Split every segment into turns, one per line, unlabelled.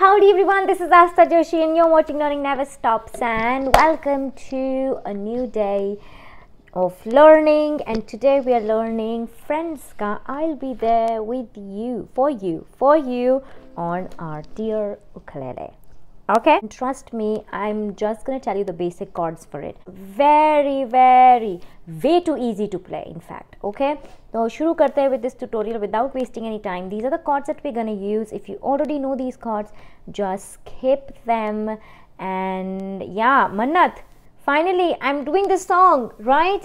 Howdy everyone, this is Astha Joshi and you're watching Learning Never Stops, and welcome to a new day of learning. And today we are learning Friends Ka I'll Be There With You, for you on our dear ukulele. Okay, and trust me, I'm just gonna tell you the basic chords for it. Very way too easy to play, in fact. Okay, so shuru karte hain with this tutorial without wasting any time. These are the chords that we're gonna use. If you already know these chords, just skip them. And yeah, Mannat, finally I'm doing this song, right?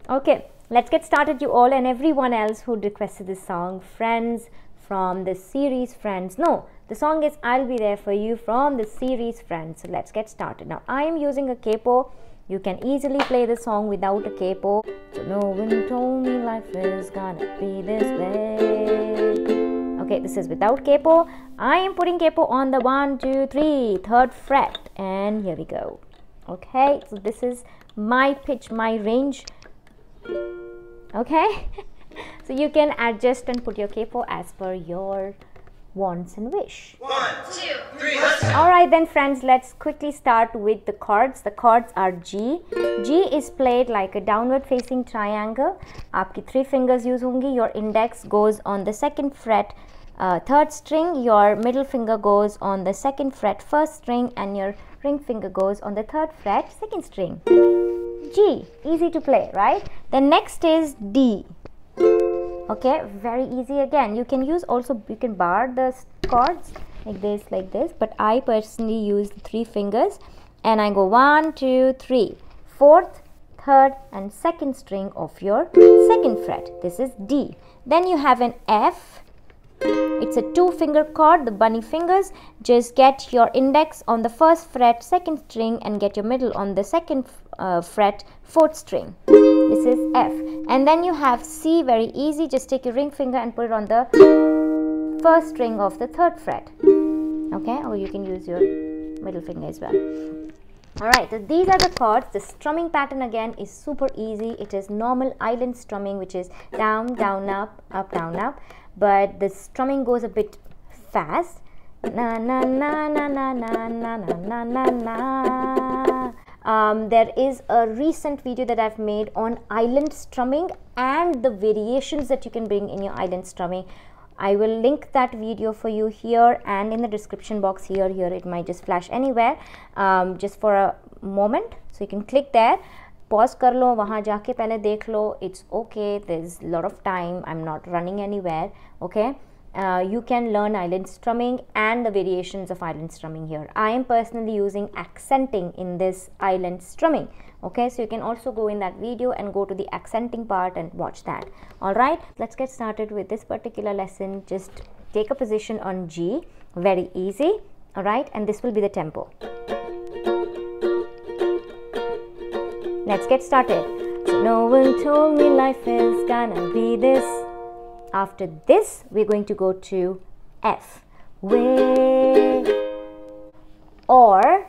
Okay, let's get started, you all and everyone else who requested this song, Friends, from the series Friends. No, the song is I'll Be There For You from the series Friends. So let's get started. Now I am using a capo. You can easily play the song without a capo. So no one told me life is gonna be this way. Okay, this is without capo. I am putting capo on the 1, 2, 3, 3rd fret, and here we go. Okay, so this is my pitch, my range. Okay. So you can adjust and put your capo as per your wants and wish.
1, 2, 3, let's go.
Alright then friends, let's quickly start with the chords. The chords are G. G is played like a downward facing triangle. Aapki 3 fingers use hongi. Your index goes on the 2nd fret, 3rd string. Your middle finger goes on the 2nd fret, 1st string, and your ring finger goes on the 3rd fret, 2nd string. G, easy to play, right? Then next is D. Okay, very easy again. You can use also, you can bar the chords like this, but I personally use the 3 fingers and I go 1, 2, 3, 4th, 3rd and 2nd string of your 2nd fret. This is D. Then you have an F. It's a 2-finger chord, the bunny fingers. Just get your index on the 1st fret, 2nd string, and get your middle on the 2nd fret, 4th string. This is F. And then you have C, very easy. Just take your ring finger and put it on the 1st string of the 3rd fret. Okay, or you can use your middle finger as well. Alright, so these are the chords. The strumming pattern again is super easy. It is normal island strumming, which is down, down, up, down, up. But the strumming goes a bit fast. Na na na na na na na na na na. There is a recent video that I've made on island strumming and the variations that you can bring in your island strumming. I will link that video for you here and in the description box here. It might just flash anywhere, just for a moment. So you can click there. Pause कर लो, वहाँ जाके पहले देख लो. It's okay, there's a lot of time, I'm not running anywhere. Okay, you can learn island strumming and the variations of island strumming here. I am personally using accenting in this island strumming. Okay, so you can also go in that video and go to the accenting part and watch that. Alright, let's get started with this particular lesson. Just take a position on G, very easy. Alright, and this will be the tempo. Let's get started. So no one told me life is gonna be this. After this, we're going to go to F. Way. Or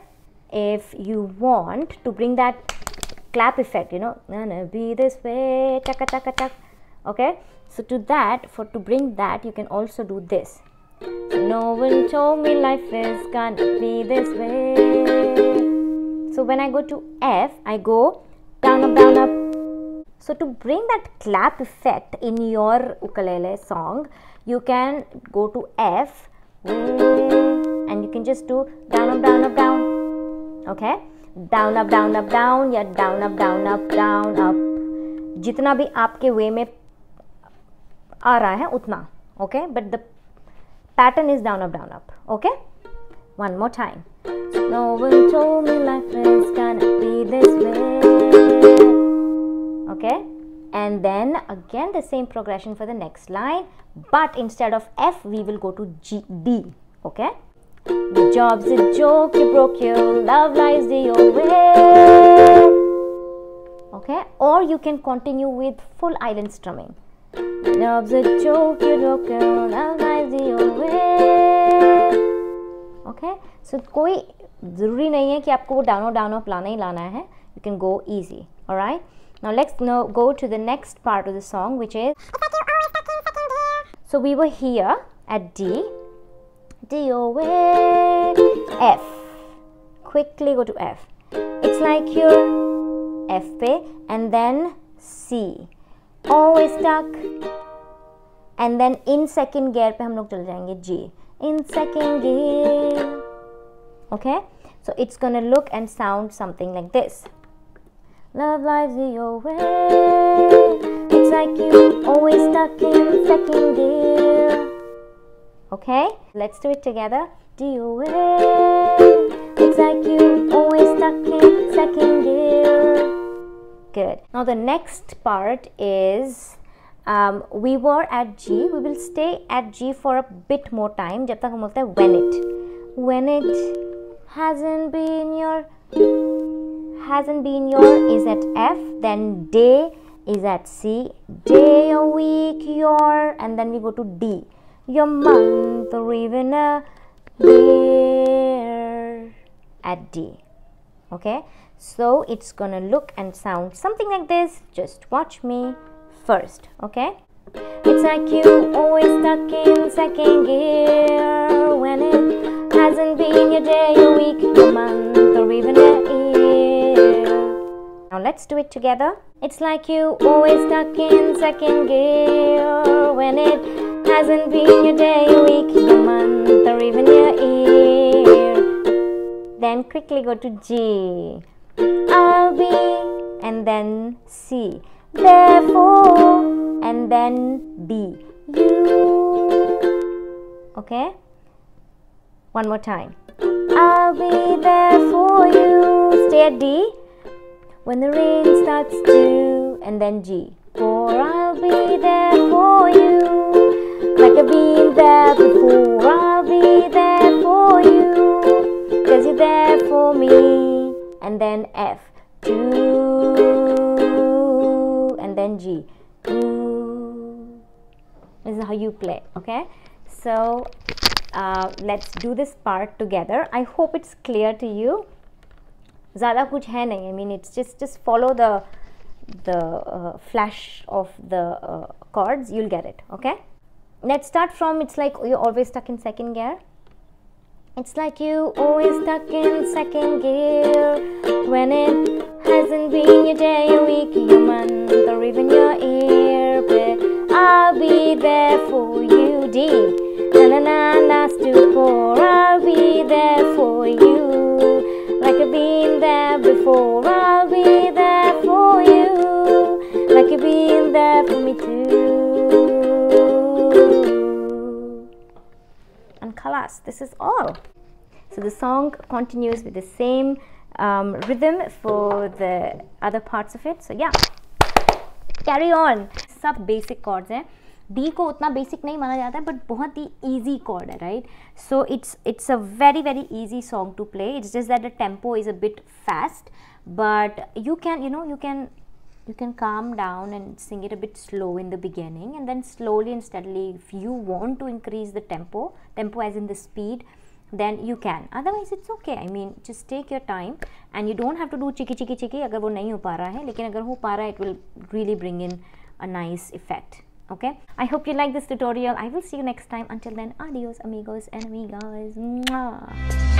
if you want to bring that clap effect, you know, gonna be this way, taka taka tak. Okay. So to bring that, you can also do this. So no one told me life is gonna be this way. So when I go to F, I go down, up, down, up. So to bring that clap effect in your ukulele song, you can go to F and you can just do down, up, down, up, down. Okay? Down, up, down, up, down, या down, up, down, up, down, up. जितना भी आपके way में आ रहा है उतना. Okay? But the pattern is down, up, down, up. Okay? One more time. No one told me life is gonna be this way. Okay, and then again the same progression for the next line, but instead of F we will go to D. Okay, the job's a joke, you broke your love lies your way. Okay, or you can continue with full island strumming. The job's a joke, you broke your love lies your way. Okay, so कोई ज़रूरी नहीं है कि आपको वो down up लाना ही लाना है. You can go easy. Alright, now let's go to the next part of the song, which is, so we were here at D. D, O, A, F. Quickly go to F. It's like you're F पे and then C. Always stuck. And then in second gear पे हम लोग चल जाएंगे G. In second gear. Okay? So it's gonna look and sound something like this. Love lies your way. It's like you always stuck in second gear. Okay? Let's do it together. D, O, A. It's like you always stuck in second gear. Good. Now the next part is we were at G. We will stay at G for a bit more time. जब तक हम बोलते हैं when it hasn't been your is at F. Then day is at C. Day, a week, your, and then we go to D. Your month or even a year at D. Okay, so it's gonna look and sound something like this. Just watch me first. Okay, it's like you always stuck in second gear when it hasn't been your day, your week, your month, or even a year. Now let's do it together. It's like you always stuck in second gear when it hasn't been your day, your week, your month, or even your year. Then quickly go to G. I'll be, and then C. Therefore, and then B. You. Okay? One more time. I'll be there for you. Stay at D. When the rain starts to, and then G. For I'll be there for you. Like I've been there before. I'll be there for you. 'Cause you're there for me. And then F. Do. And then G. Do. This is how you play. Okay? So let's do this part together. I hope it's clear to you. ज़्यादा कुछ है नहीं. I mean, it's just follow the flash of the chords. You'll get it. Okay. Let's start from. It's like you're always stuck in second gear. It's like you always stuck in second gear when it hasn't been your day, your week, your month, or even your year. But I'll be there for you. D. Na na na na. Stupor. I'll be there for you. Like I've been there before. I'll be there for you. Like you've been there for me too. And khalas, this is all. So the song continues with the same rhythm for the other parts of it. So yeah, carry on. सब basic chords हैं. D को उतना basic नहीं माना जाता है, but बहुत ही easy chord है, right? So it's a very easy song to play. It's just that the tempo is a bit fast, but you can calm down and sing it a bit slow in the beginning, and then slowly and steadily, if you want to increase the tempo as in the speed, then you can. Otherwise it's okay. I mean, just take your time, and you don't have to do chiki chiki chiki अगर वो नहीं हो पा रहा है, लेकिन अगर हो पा रहा है, it will really bring in a nice effect. Okay, I hope you like this tutorial. I will see you next time. Until then, adios amigos and amigas. Mwah.